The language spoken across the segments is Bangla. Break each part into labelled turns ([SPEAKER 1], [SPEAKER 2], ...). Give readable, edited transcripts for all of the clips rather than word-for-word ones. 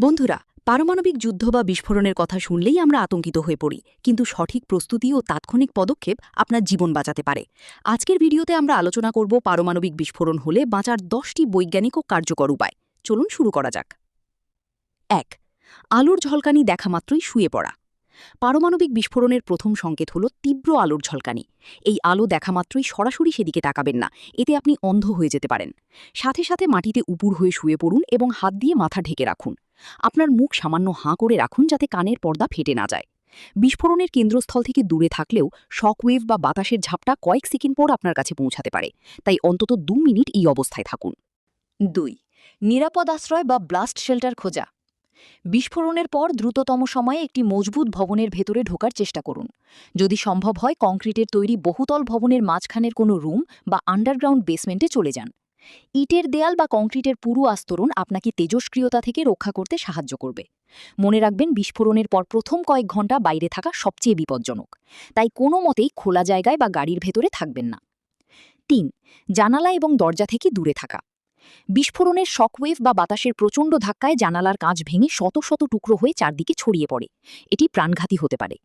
[SPEAKER 1] বন্ধুরা, পারমাণবিক যুদ্ধ বা বিস্ফোরণের কথা শুনলেই আমরা আতঙ্কিত হয়ে পড়ি, কিন্তু সঠিক প্রস্তুতি ও তাৎক্ষণিক পদক্ষেপ আপনার জীবন বাঁচাতে পারে। আজকের ভিডিওতে আমরা আলোচনা করব পারমাণবিক বিস্ফোরণ হলে বাঁচার 10টি বৈজ্ঞানিক ও কার্যকর উপায়। চলুন শুরু করা যাক। ১. আলোর ঝলকানি দেখা মাত্রই শুয়ে পড়া। পারমাণবিক বিস্ফোরণের প্রথম সংকেত হল তীব্র আলোর ঝলকানি। এই আলো দেখা মাত্রই সরাসরি সেদিকে তাকাবেন না, এতে আপনি অন্ধ হয়ে যেতে পারেন। সাথে সাথে মাটিতে উপুড় হয়ে শুয়ে পড়ুন এবং হাত দিয়ে মাথা ঢেকে রাখুন। আপনার মুখ সামান্য হাঁ করে রাখুন যাতে কানের পর্দা ফেটে না যায়। বিস্ফোরণের কেন্দ্রস্থল থেকে দূরে থাকলেও শকওয়েভ বা বাতাসের ঝাপটা কয়েক সেকেন্ড পর আপনার কাছে পৌঁছাতে পারে, তাই অন্তত 2 মিনিট এই অবস্থায় থাকুন। 2. নিরাপদ আশ্রয় বা ব্লাস্ট শেল্টার খোঁজা। বিস্ফোরণের পর দ্রুততম সময়ে একটি মজবুত ভবনের ভেতরে ঢোকার চেষ্টা করুন। যদি সম্ভব হয়, কংক্রিটের তৈরি বহুতল ভবনের মাঝখানের কোনো রুম বা আন্ডারগ্রাউন্ড বেসমেন্টে চলে যান। ইটের দেয়াল বা কংক্রিটের পুরু আস্তরণ আপনাকে তেজস্ক্রিয়তা থেকে রক্ষা করতে সাহায্য করবে। মনে রাখবেন, বিস্ফোরণের পর প্রথম কয়েক ঘন্টা বাইরে থাকা সবচেয়ে বিপজ্জনক, তাই কোনো মতেই খোলা জায়গায় বা গাড়ির ভেতরে থাকবেন না। 3. জানালা এবং দরজা থেকে দূরে থাকা। বিস্ফোরণের শকওয়েভ বা বাতাসের প্রচণ্ড ধাক্কায় জানালার কাঁচ ভেঙে শত শত টুকরো হয়ে চারদিকে ছড়িয়ে পড়ে। এটি প্রাণঘাতী হতে পারে।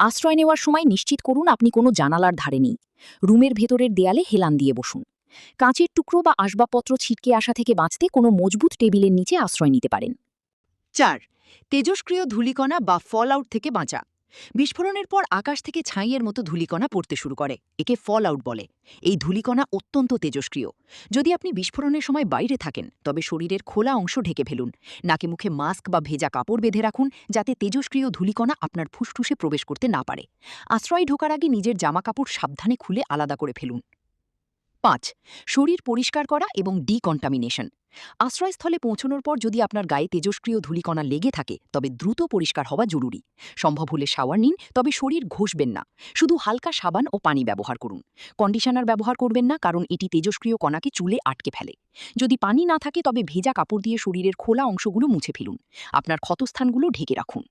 [SPEAKER 1] আশ্রয় নেওয়ার সময় নিশ্চিত করুন আপনি কোনো জানালার ধারে নেই। রুমের ভেতরের দেয়ালে হেলান দিয়ে বসুন। কাঁচের টুকরো বা আসবাবপত্র ছিটকে আসা থেকে বাঁচতে কোনো মজবুত টেবিলের নিচে আশ্রয় নিতে পারেন। 4. তেজস্ক্রিয় ধূলিকণা বা ফল আউট থেকে বাঁচা। বিস্ফোরণের পর আকাশ থেকে ছাইয়ের মতো ধূলিকণা পড়তে শুরু করে, একে ফল আউট বলে। এই ধূলিকণা অত্যন্ত তেজস্ক্রিয়। যদি আপনি বিস্ফোরণের সময় বাইরে থাকেন, তবে শরীরের খোলা অংশ ঢেকে ফেলুন। নাকে মুখে মাস্ক বা ভেজা কাপড় বেঁধে রাখুন, যাতে তেজস্ক্রিয় ধূলিকণা আপনার ফুসফুসে প্রবেশ করতে না পারে। আশ্রয় ঢোকার আগে নিজের জামাকাপড় সাবধানে খুলে আলাদা করে ফেলুন। 5. শরীর পরিষ্কার করা এবং ডিকন্টামিনেশন। আশ্রয়স্থলে পৌঁছানোর পর যদি আপনার গায়ে তেজস্ক্রিয় ধূলিকণা লেগে থাকে, তবে দ্রুত পরিষ্কার হওয়া জরুরি। সম্ভব হলে শাওয়ার নিন, তবে শরীর ঘষবেন না। শুধু হালকা সাবান ও পানি ব্যবহার করুন। কন্ডিশনার ব্যবহার করবেন না, কারণ এটি তেজস্ক্রিয় কণাকে চুলে আটকে ফেলে। যদি পানি না থাকে, তবে ভেজা কাপড় দিয়ে শরীরের খোলা অংশগুলো মুছে ফেলুন। আপনার ক্ষতস্থানগুলো ঢেকে রাখুন।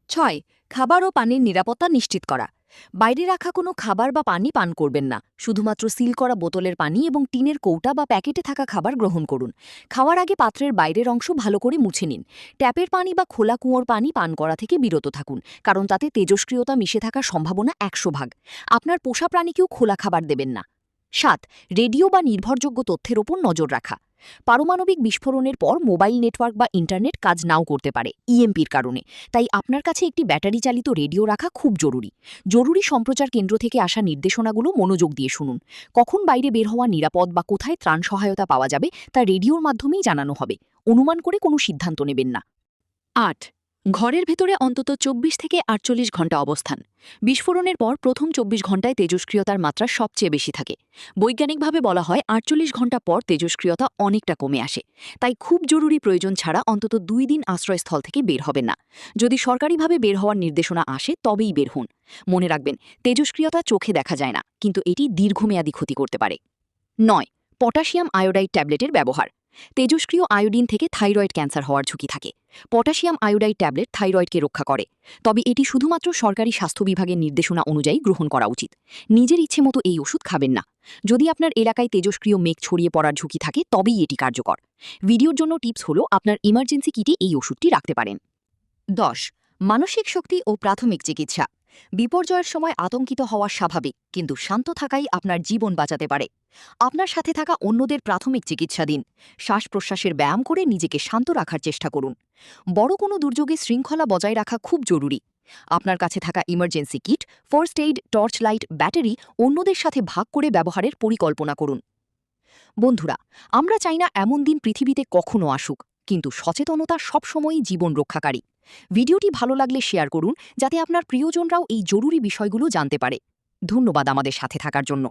[SPEAKER 1] 6. খাবার ও পানির নিরাপত্তা নিশ্চিত করা। বাইরে রাখা কোনো খাবার বা পানি পান করবেন না। শুধুমাত্র সিল করা বোতলের পানি এবং টিনের কৌটা বা প্যাকেটে থাকা খাবার গ্রহণ করুন। খাওয়ার আগে পাত্রের বাইরের অংশ ভালো করে মুছে নিন। ট্যাপের পানি বা খোলা কুয়োর পানি পান করা থেকে বিরত থাকুন, কারণ তাতে তেজস্ক্রিয়তা মিশে থাকার সম্ভাবনা 100 ভাগ। আপনার পোষা প্রাণীকেও খোলা খাবার দেবেন না। 7. রেডিও বা নির্ভরযোগ্য তথ্যের ওপর নজর রাখা। পারমাণবিক বিস্ফোরণের পর মোবাইল নেটওয়ার্ক বা ইন্টারনেট কাজ নাও করতে পারে ইএমপির কারণে, তাই আপনার কাছে একটি ব্যাটারি চালিত রেডিও রাখা খুব জরুরি। জরুরি সম্প্রচার কেন্দ্র থেকে আসা নির্দেশনাগুলো মনোযোগ দিয়ে শুনুন। কখন বাইরে বের হওয়া নিরাপদ বা কোথায় ত্রাণ সহায়তা পাওয়া যাবে তা রেডিওর মাধ্যমেই জানানো হবে। অনুমান করে কোনো সিদ্ধান্ত নেবেন না। 8. ঘরের ভেতরে অন্তত 24 থেকে 48 ঘণ্টা অবস্থান। বিস্ফোরণের পর প্রথম 24 ঘণ্টায় তেজস্ক্রিয়তার মাত্রা সবচেয়ে বেশি থাকে। বৈজ্ঞানিকভাবে বলা হয় 48 ঘণ্টা পর তেজস্ক্রিয়তা অনেকটা কমে আসে। তাই খুব জরুরি প্রয়োজন ছাড়া অন্তত 2 দিন আশ্রয়স্থল থেকে বের হবেন না। যদি সরকারিভাবে বের হওয়ার নির্দেশনা আসে, তবেই বের হন। মনে রাখবেন, তেজস্ক্রিয়তা চোখে দেখা যায় না, কিন্তু এটি দীর্ঘমেয়াদী ক্ষতি করতে পারে। 9. পটাশিয়াম আয়োডাইড ট্যাবলেটের ব্যবহার। তেজস্ক্রিয় আয়োডিন থেকে থাইরয়েড ক্যান্সার হওয়ার ঝুঁকি থাকে। পটাশিয়াম আয়োডাইড ট্যাবলেট থাইরয়েডকে রক্ষা করে, তবে এটি শুধুমাত্র সরকারি স্বাস্থ্য বিভাগের নির্দেশনা অনুযায়ী গ্রহণ করা উচিত। নিজের ইচ্ছে মতো এই ওষুধ খাবেন না। যদি আপনার এলাকায় তেজস্ক্রিয় মেঘ ছড়িয়ে পড়ার ঝুঁকি থাকে, তবেই এটি কার্যকর। ভিডিওর জন্য টিপস হলো, আপনার ইমার্জেন্সি কিটে এই ওষুধটি রাখতে পারেন। 10. মানসিক শক্তি ও প্রাথমিক চিকিৎসা। বিপর্যয়ের সময় আতঙ্কিত হওয়া স্বাভাবিক, কিন্তু শান্ত থাকাই আপনার জীবন বাঁচাতে পারে। আপনার সাথে থাকা অন্যদের প্রাথমিক চিকিৎসা দিন। শ্বাস প্রশ্বাসের ব্যায়াম করে নিজেকে শান্ত রাখার চেষ্টা করুন। বড় কোনো দুর্যোগে শৃঙ্খলা বজায় রাখা খুব জরুরি। আপনার কাছে থাকা emergency kit, first aid, torch light, battery অন্যদের সাথে ভাগ করে ব্যবহারের পরিকল্পনা করুন। বন্ধুরা, আমরা চাই না এমন দিন পৃথিবীতে কখনো আসুক, কিন্তু সচেতনতা সবসময়ই জীবন রক্ষাকারী। ভিডিওটি ভালো লাগলে শেয়ার করুন, যাতে আপনার প্রিয়জনরাও এই জরুরি বিষয়গুলো জানতে পারে। ধন্যবাদ আমাদের সাথে থাকার জন্য।